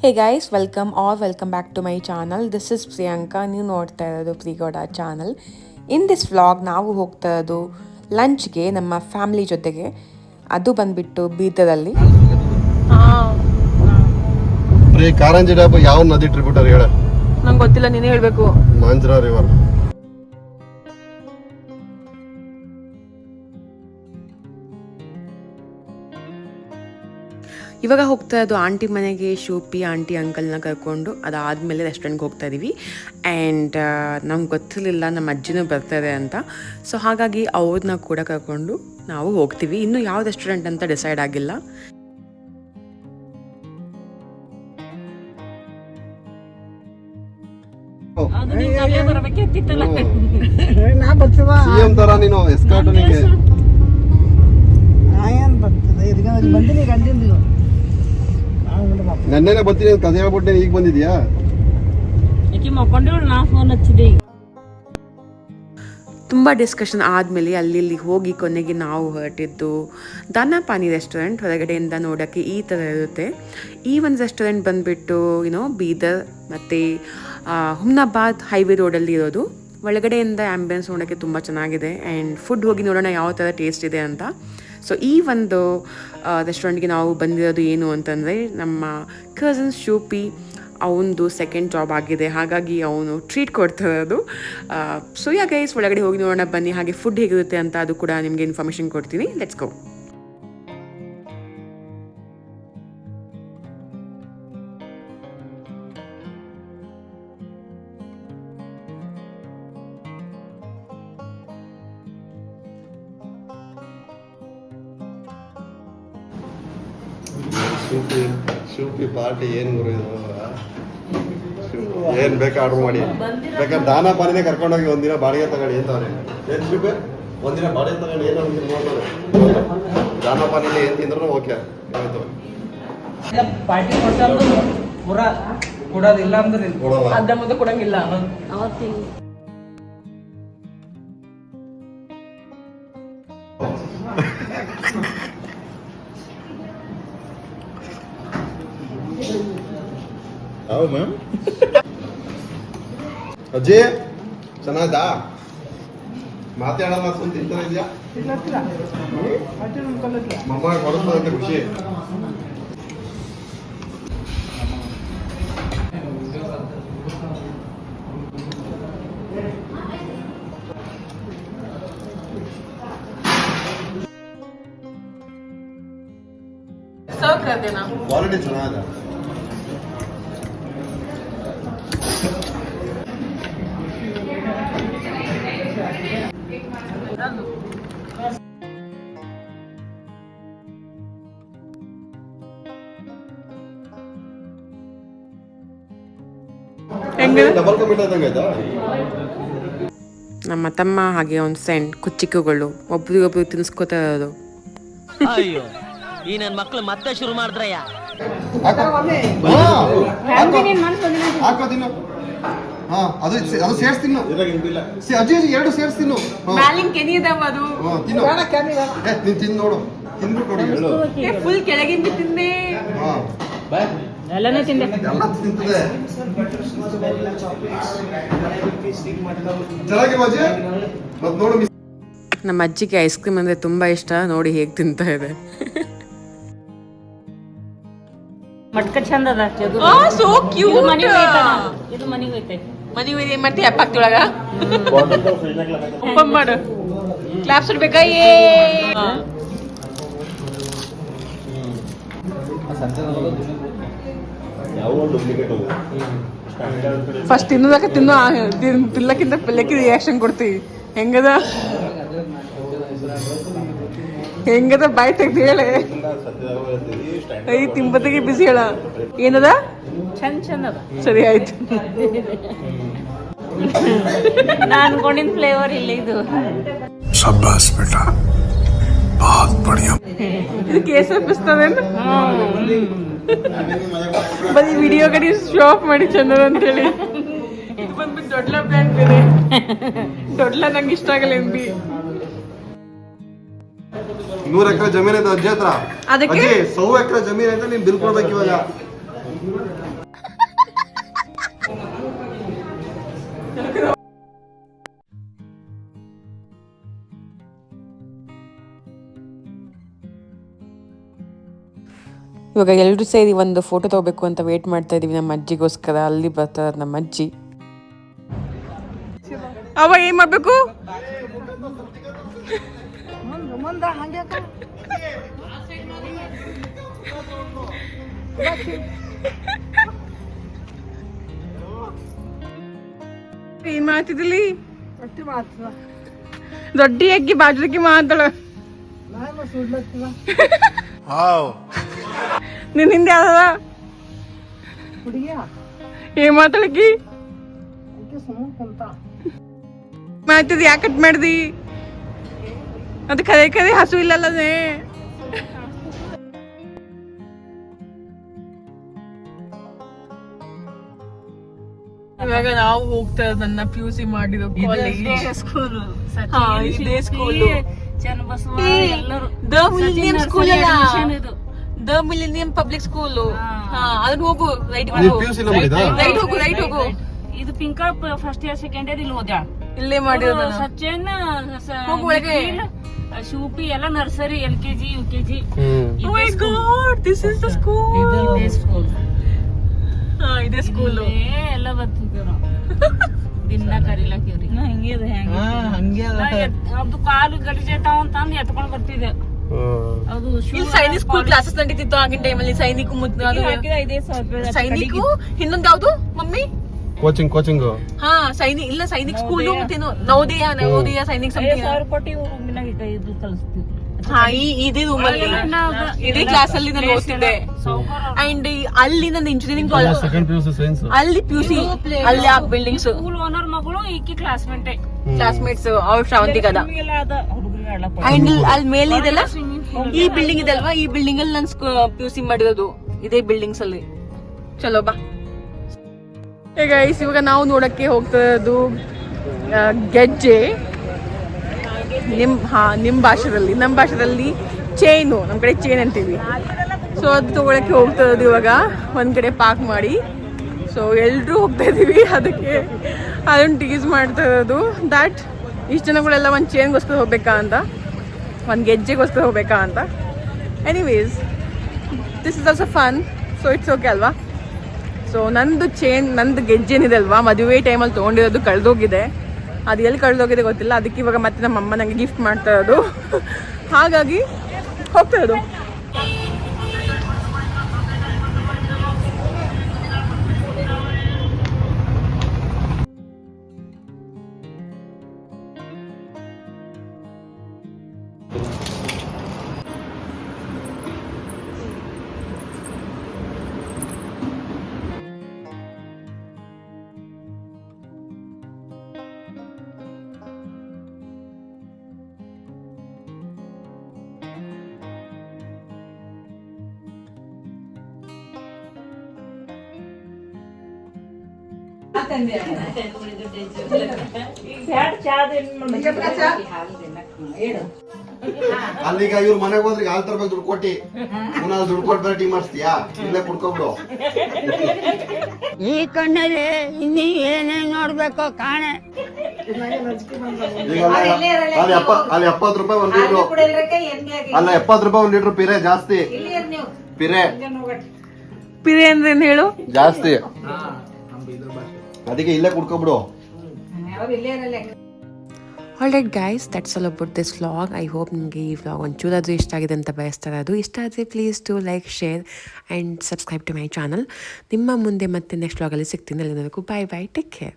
Hey guys, welcome back to my channel. This is Priyanka. ನೀವು ನೋಡ್ತಾ ಇರೋದು ಪ್ರಿಗೌಡ channel. In this vlog ನಾವು ಹೋಗ್ತಾ ಇರೋದು ಲಂಚ್ಗೆ ನಮ್ಮ ಫ್ಯಾಮಿಲಿ ಜೊತೆಗೆ. ಅದು ಬಂದ್ಬಿಟ್ಟು ಬೀದರಲ್ಲಿ. ಕಾರಂಜಿ ಡ್ಯಾಮ್ ಯಾವ ನದಿ ಟ್ರಿಬ್ಯೂಟರಿ ಹೇಳ? ನಂಗೆ ಗೊತ್ತಿಲ್ಲ, ನೀನೇ ಹೇಳ್ಬೇಕು. ಮಾಂಜ್ರಾ ರಿವರ್. ಇವಾಗ ಹೋಗ್ತಾ ಇರೋದು ಆಂಟಿ ಮನೆಗೆ. ಶೂಪಿ ಆಂಟಿ ಅಂಕಲ್ನ ಕರ್ಕೊಂಡು ಅದಾದಮೇಲೆ ರೆಸ್ಟೋರೆಂಟ್ಗೆ ಹೋಗ್ತಾ ಇದ್ದೀವಿ. ಆ್ಯಂಡ್ ನಮ್ಗೆ ಗೊತ್ತಿರಲಿಲ್ಲ ನಮ್ಮ ಅಜ್ಜಿನೂ ಬರ್ತಾರೆ ಅಂತ. ಸೊ ಹಾಗಾಗಿ ಅವ್ರನ್ನ ಕೂಡ ಕರ್ಕೊಂಡು ನಾವು ಹೋಗ್ತೀವಿ. ಇನ್ನೂ ಯಾವ ರೆಸ್ಟೋರೆಂಟ್ ಅಂತ ಡಿಸೈಡ್ ಆಗಿಲ್ಲ. ನೆನ್ನೆನೆ ಬರ್ತೀನಿ ಅಂತ ಕಥೆ ಹೇಳ್ಬಿಟ್ಟೆ, ಈಗ ಬಂದಿದ್ಯಾ? ತುಂಬ ಡಿಸ್ಕಷನ್ ಆದಮೇಲೆ ಅಲ್ಲಿ ಹೋಗಿ ಕೊನೆಗೆ ನಾವು ಹೊರಟಿದ್ದು ದಾನಾಪಾನಿ ರೆಸ್ಟೋರೆಂಟ್. ಹೊರಗಡೆಯಿಂದ ನೋಡೋಕ್ಕೆ ಈ ಥರ ಇರುತ್ತೆ. ಈ ಒಂದು ರೆಸ್ಟೋರೆಂಟ್ ಬಂದುಬಿಟ್ಟು ಬೀದರ್ ಮತ್ತು ಹುಮ್ನಾಬಾದ್ ಹೈವೇ ರೋಡಲ್ಲಿ ಇರೋದು. ಒಳಗಡೆಯಿಂದ ಆ್ಯಂಬಿಯನ್ಸ್ ನೋಡೋಕ್ಕೆ ತುಂಬ ಚೆನ್ನಾಗಿದೆ. ಆ್ಯಂಡ್ ಫುಡ್ ಹೋಗಿ ನೋಡೋಣ ಯಾವ ಥರ ಟೇಸ್ಟ್ ಇದೆ ಅಂತ. ಸೊ ಈ ಒಂದು ರೆಸ್ಟೋರೆಂಟ್ಗೆ ನಾವು ಬಂದಿರೋದು ಏನು ಅಂತಂದರೆ, ನಮ್ಮ ಕಸಿನ್ ಶೂಪಿ ಅವನದು ಸೆಕೆಂಡ್ ಜಾಬ್ ಆಗಿದೆ, ಹಾಗಾಗಿ ಅವನು ಟ್ರೀಟ್ ಕೊಡ್ತಿರೋದು. ಸೊ ಯಾ ಗೈಸ್, ಒಳಗಡೆ ಹೋಗಿ ನೋಡೋಣ ಬನ್ನಿ. ಹಾಗೆ ಫುಡ್ ಹೇಗಿರುತ್ತೆ ಅಂತ ಅದು ಕೂಡ ನಿಮಗೆ ಇನ್ಫಾರ್ಮೇಷನ್ ಕೊಡ್ತೀನಿ. Let's go. ಶೂಪಿ ಪಾರ್ಟಿ ಏನು ಗುರು ಇದು? ಏನು ಬೇಕಾ ಆರ್ಡ್ರ್ ಮಾಡಿ, ಬೇಕಾದ್ರೆ ದಾನಾಪಾನಿನೇ ಕರ್ಕೊಂಡೋಗಿ ಒಂದಿನ ಬಾಡಿಗೆ ತಗೊಳ್ಳಿ ಅಂತವ್ರೆ. ಏನು ಶೂಪಿ ಒಂದಿನ ಬಾಡಿಗೆ ತಗೊಂಡು ಏನು ನೋಡ್ತಾರೆ. ದಾನಾಪಾನಿಲಿ ಏನು ತಿಂದ್ರೂ ಓಕೆ ಆಯ್ತು. ಪಾರ್ಟಿ ಕೊಡೋದಿಲ್ಲ ಅಂದ್ರೆ ಅರ್ಧ ಮುಂದೆ ಕೊಡಂಗಿಲ್ಲ. ಹೌದು ಮ್ಯಾಮ್. ಅಜ್ಜಿ ಚೆನ್ನಾಯ್ತಾ? ಮಾತಾಡೋಣ ಸುಮ್ ತಿಂತಾನೆ ಇದೆಯಾ? ಮಮ್ಮ ಕೊಡಿಸ್ತಾರಂತೆ ಖುಷಿ. ಕ್ವಾಲಿಟಿ ಚೆನ್ನಾಗಿದೆ. ನಮ್ಮ ತಮ್ಮ ಹಾಗೆ ಒಂದು ಫ್ರೆಂಡ್ ಕುಚ್ಚಿಕ್ಕುಗಳು ಒಬ್ರಿಗೊಬ್ರು ತಿನ್ಸ್ಕೊತಾ ಇರೋದು. ಅಯ್ಯೋ, ಈ ನನ್ನ ಮಕ್ಳು ಮತ್ತೆ ಶುರು ಮಾಡಿದ್ರಯ್ಯ. ಅದು ಸೇರ್ಸ್ತೀನಿ ಅಜ್ಜಿ, ಎರಡು ಸೇರ್ಸ್ತೀನಿ. ನೀನ್ ತಿಂದು ನೋಡು, ತಿಂದ್ಬಿಟ್ಟು ನೋಡಿ. ಫುಲ್ ಕೆಳಗಿಂದ ತಿಂದೆ. ಎಲ್ಲನೂ ತಿಂದೆ. ಎಲ್ಲ ತಿಂತದೆ. ಚೆನ್ನಾಗಿ ಅಜ್ಜಿ ಮತ್ ನೋಡು. ನಮ್ಮ ಅಜ್ಜಿಗೆ ಐಸ್ ಕ್ರೀಮ್ ಅಂದರೆ ತುಂಬ ಇಷ್ಟ. ನೋಡಿ ಹೇಗೆ ತಿಂತಾ ಇದೆ. ಮಟ್ಕ ಚಂದ ಅದ. So cute. ಇದು ಮನೆಗೆ ಹೋಯ್ತೈತೆ. ಮನೆಗೆ ಏನು ಮಾಡ್ತೀವಿ? ಎಪ್ಪಾಕ್ತಿಳಗ ಓಪನ್ ಮಾಡು. ಕ್ಲಾಪ್ಸ್ ಇಡ್ಬೇಕಾ? ಫಸ್ಟ್ ತಿನ್ನೋದಕ್ಕ ತಿನ್ನಕ್ಕಿಂತ ಪಲ್ಯಕ್ಕೆ ರಿಯಾಕ್ಷನ್ ಕೊಡ್ತೀವಿ. ಹೆಂಗದ ಬಾಯ್ ತೆಗ್ದು ಹೇಳೆ. ಐ ತಿಂಬತ್ತಿಗೆ ಬಿಸಿ ಹೇಳ. ಏನದ? ಚಂದ ಅದ. ಸರಿ ಆಯ್ತು. ನಾನು ಅನ್ಕೊಂಡಿನ ಫ್ಲೇವರ್ ಇಲ್ಲ ಇದು. ಶಾಬಾಸ್ ಬೇಟಾ, बहुत बढ़िया. ಇದು KSF ಇಸ್ತದೇನು? ಬರೀ ವಿಡಿಯೋ ಕಡೆ ಶೋ ಆಫ್ ಮಾಡಿ ಚಂದದ ಅಂತೇಳಿ. ಇದು ಬಂದ್ಬಿಟ್ಟು ದೊಡ್ಡ ಬ್ರ್ಯಾಂಡ್ ಬೇರೆ. ದೊಡ್ಡ ನಂಗೆ ಇಷ್ಟ ಆಗಲ್ಲ ಎಂಬಿ. 100 ಎಕರೆ ಜಮೀನು ಐತೆ ಅಜ್ಜಿ ಹತ್ರ. ಅದಕ್ಕೆ ಅಜ್ಜಿ 100 ಎಕರೆ ಜಮೀನು ಐತೆ, ನೀನ್ ಬಿಲ್ ಕೊಡ್ಬೇಕು ಇವಾಗ. ಇವಾಗ ಎಲ್ಲರೂ ಸೇರಿ ಒಂದು ಫೋಟೋ ತಗೋಬೇಕು ಅಂತ ವೇಟ್ ಮಾಡ್ತಾ ಇದೀವಿ ನಮ್ಮ ಅಜ್ಜಿಗೋಸ್ಕರ. ಅಲ್ಲಿ ಬರ್ತಾರೆ ನಮ್ಮ ಅಜ್ಜಿ. ಅವಾಗ ಏನ್ ಮಾಡ್ಬೇಕು? ಏನ್ ಮಾಡ್ತಿದ್ಲಿ? ದೊಡ್ಡ ಅಕ್ಕಿ ಬಾಜುಕಿ ಮಾತಾಡ. ನಿನ್ ಹಿಂದೆ ಯಾವ್ದ ಏನ್ ಮಾತಾಡಕಿ ಮಾಡ್ತಿದ್? ಯಾಕೆ ಕಟ್ ಮಾಡ್ದಿ? ಅದು ಕರೆ ಕರೆ ಹಸು ಇಲ್ಲಲ್ಲೇ. ಇವಾಗ ನಾವು ಹೋಗ್ತಾ ನನ್ನ PUC ಮಾಡಿರೋ ಕಾಲೇಜ್ ಸ್ಕೂಲು ಇದೇ school. The millennium public school. ಅದನ್ನ ಹೋಗು, ರೈಟ್ ಹೋಗು. ಇದು pink first year second year ಇಲ್ಲಿ ಹೋದ್ಯಾ? ಇಲ್ಲೇ ಮಾಡಿರೋದು. ಸಚಿನ್ ಒಳಗೆ ಶಿವಪಿ ಎಲ್ಲ nursery LKG UKG. This is the school. ಇದೇ ಸ್ಕೂಲು ಎಲ್ಲ ಬರ್ತಿದ್ವಿ ನಾವು ದಿನ ಕರಿಲಕ್ಕಿವ್ರಿ. ಹಂಗೆ ಅದು ಕಾಲು ಗಡಿಜೆತಾವ ಅಂತಂದು ಎತ್ಕೊಂಡ್ ಬರ್ತಿದ್ದೆ. ಅದು ಸೈನಿಕ್ ಸ್ಕೂಲ್ ಕ್ಲಾಸಸ್ ನಡೀತಿತ್ತು ಆಗಿನ ಟೈಮಲ್ಲಿ. ಸೈನಿಕ್ 5,000 ಸೈನಿಕ್ ಇನ್ನೊಂದು ಯಾವ್ದು ಮಮ್ಮಿ? ಕೋಚಿಂಗ್ ಹಾ ಸೈನಿಕ್ ಇಲ್ಲ, ಸೈನಿಕ್ ಸ್ಕೂಲು ಮತ್ತೇನು ನವೋದಯ ಸೈನಿಕ್ ಕೊಟ್ಟಿ ರೂಮಿನಾಗ ಇದು ಕಲಿಸ್ತೀವಿ. ಹಾ ಇದೇ ರೂಮಲ್ಲಿ ಇದೇ ಕ್ಲಾಸ್ ಅಲ್ಲಿ ನಾನು ಓದ್ತಿದ್ದೆ. ಅಂಡ್ ಅಲ್ಲಿ ನನ್ನ ಇಂಜಿನಿಯರಿಂಗ್ ಕಾಲೇಜ್ ಅಲ್ಲಿ PUC ಅಲ್ಲಿ ಆ ಬಿಲ್ಡಿಂಗ್ಸ್. ಸ್ಕೂಲ್ ಓನರ್ ಮಗಳು ಈಕಿ ಕ್ಲಾಸ್ಮೇಟ್ಸ್ ಅವ್ರ ಶ್ರಾವಂತಿ ಕದ. ಅಂಡ್ ಅಲ್ಲಿ ಮೇಲೆ ಇದೆಲ್ಲ ಈ ಬಿಲ್ಡಿಂಗ್ ಇದಲ್ವಾ, ಈ ಬಿಲ್ಡಿಂಗ್ ಅಲ್ಲಿ ನಾನು PUC ಮಾಡಿರೋದು ಇದೇ ಬಿಲ್ಡಿಂಗ್ಸ್ ಅಲ್ಲಿ. ಚಲೋ ಬಾ. ಈಗ ಇವಾಗ ನಾವು ನೋಡಕ್ಕೆ ಹೋಗ್ತಾ ಇರೋದು ಗೆಜ್ಜೆ. ನಿಮ್ಮ ಭಾಷೆದಲ್ಲಿ, ನಮ್ಮ ಭಾಷೆದಲ್ಲಿ ಚೈನು, ನಮ್ಮ ಕಡೆ ಚೈನ್ ಅಂತೀವಿ. ಸೊ ಅದು ತಗೊಳಕ್ಕೆ ಹೋಗ್ತಾ ಇರೋದು ಇವಾಗ ಒಂದ್ ಕಡೆ ಪಾರ್ಕ್ ಮಾಡಿ. ಸೊ ಎಲ್ರೂ ಹೋಗ್ತಾ ಇದೀವಿ, ಅದಕ್ಕೆ ಅದನ್ನು ಟೀಸ್ ಮಾಡ್ತಾ ಇರೋದು ದ್ಯಾಟ್ ಇಷ್ಟು ಜನಗಳೆಲ್ಲ ಒಂದು ಚೈನ್ಗೋಸ್ಕರ ಹೋಗ್ಬೇಕಾ ಅಂತ, ಒಂದು ಗೆಜ್ಜೆಗೋಸ್ಕರ ಹೋಗ್ಬೇಕಾ ಅಂತ. Anyways this is also fun, so it's okay ಅಲ್ವಾ. ಸೊ ನಂದು ಗೆಜ್ಜೆ ಏನಿದೆ ಅಲ್ವಾ, ಮದುವೆ ಟೈಮಲ್ಲಿ ತೊಗೊಂಡಿರೋದು ಕಳೆದೋಗಿದೆ. ಅದು ಎಲ್ಲಿ ಕಳೆದೋಗಿದೆ ಗೊತ್ತಿಲ್ಲ. ಅದಕ್ಕೆ ಇವಾಗ ಮತ್ತೆ ನಮ್ಮ ಅಮ್ಮ ನನಗೆ ಗಿಫ್ಟ್ ಮಾಡ್ತಾ ಇರೋದು. ಹಾಗಾಗಿ ಹೋಗ್ತಾ ಇರೋದು. ಅಲ್ಲಿಗ ಇವ್ರ ಮನೆಗೆ ಹೋದ್ರೆ ಹಾಲ್ ತರ್ಬೇಕು, ದುಡ್ಡು ಕೊಟ್ಟಿ ಪುನಃ ದುಡ್ಡು ಕೊಟ್ಟು ಬೇರೆ ಟೀ ಮಾಡಿಸ್ತೀಯಾ? ಇಲ್ಲೇ ಕುಡ್ಕೊಬಿಡು. ಈ ಕಣ್ಣಲ್ಲಿ ಇನ್ನೀ ಏನೇನ್ ನೋಡ್ಬೇಕೋ ಕಾಣೆ. ಈಗ ಅಲ್ಲಿ 70 ರೂಪಾಯಿ ಒಂದ್ ಲೀಟ್ರು. ಅಲ್ಲ 70 ರೂಪಾಯಿ ಒಂದ್ ಲೀಟ್ರು ಪಿರೆ ಜಾಸ್ತಿ. ಪಿರೆ ಅಂದ್ರೆ ಏನ್ ಹೇಳು? ಜಾಸ್ತಿ. ಅದಕ್ಕೆ ಇಲ್ಲೇ ಕುಡ್ಕೊಬಿಡು. Alright guys, that's all about this vlog. I hope ನಿಮಗೆ ಈ ವ್ಲಾಗ್ ಒಂಚೂರಾದರೂ ಇಷ್ಟ ಆಗಿದೆ ಅಂತ ಬಯಸ್ತಾ ಇರೋದು. ಇಷ್ಟ ಆದರೆ please to like, share and subscribe to my channel. ನಿಮ್ಮ ಮುಂದೆ ಮತ್ತೆ ನೆಕ್ಸ್ಟ್ ವ್ಲಾಗಲ್ಲಿ ಸಿಗ್ತೀನಿ. ಅಲ್ಲಿವರೆಗೂ ಬಾಯ್ ಬಾಯ್, ಟೇಕ್ ಕೇರ್.